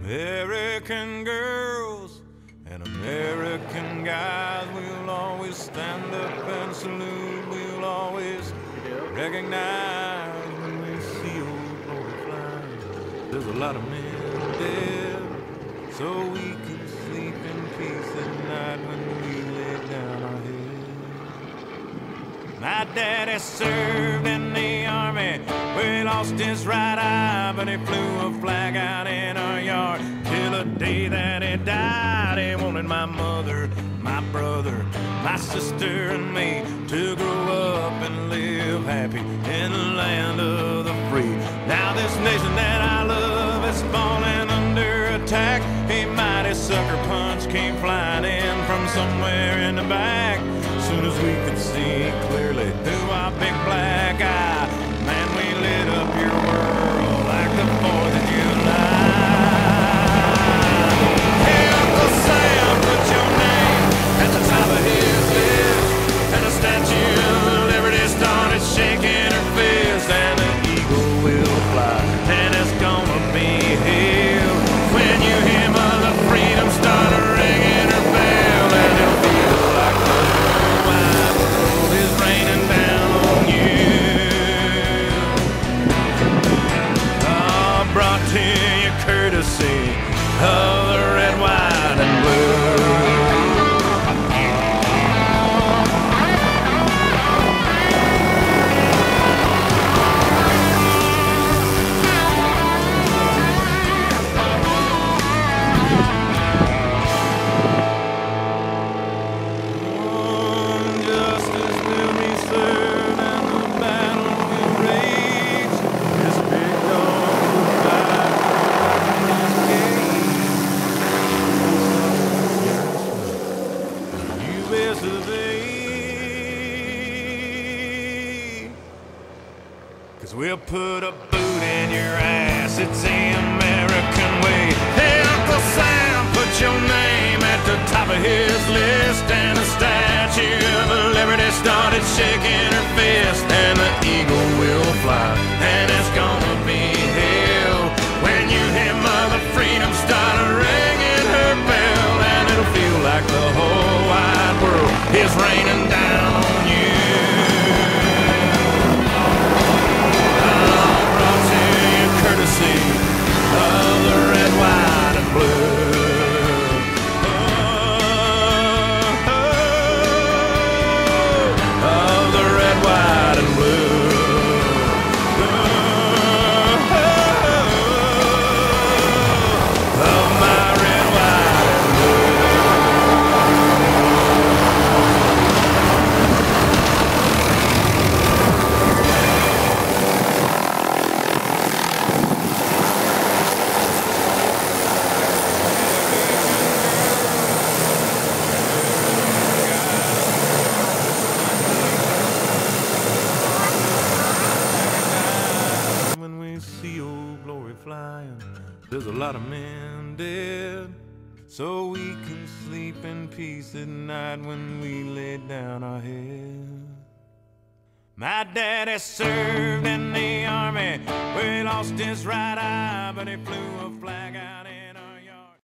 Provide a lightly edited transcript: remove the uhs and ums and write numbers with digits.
American girls and American guys, we'll always stand up and salute. We'll always recognize when we see old glory flying. There's a lot of men dead, so we can sleep in peace at night when we lay down our heads. My daddy served in the army, where he lost his right eye, but he flew a flag out in our yard till the day that he died. He wanted my mother, my brother, my sister and me to grow up and live happy in the land of the free. Now this nation that I love is falling under attack. A mighty sucker punch came flying in from somewhere in the back. Soon as we could see clearly through our big black eye, man, we lit up your world like the 4th of July. Hey, Uncle Sam, put your name at the top of his list, and the Statue of Liberty started shaking her fist, and the eagle will fly, and it's gonna be hell when you hear Mother Freedom start ringing her bell, and it'll feel like the is raining down on you. Brought to you courtesy of the red, white, and blue. Cause we'll put a boot in your ass, it's the American way. Hey, Uncle Sam, put your name at the top of his list, and the Statue of Liberty started shaking her fist, and the eagle will fly, and it's gonna be hell when you hear Mother Freedom start ringing her bell, and it'll feel like the whole wide world is raining down on you. Courtesy of the red, white, and blue. Of the red, white, and blue. Of my red, white, and see old glory flying. There's a lot of men dead, so we can sleep in peace at night when we lay down our heads. My daddy served in the army, where he lost his right eye, but he flew a flag out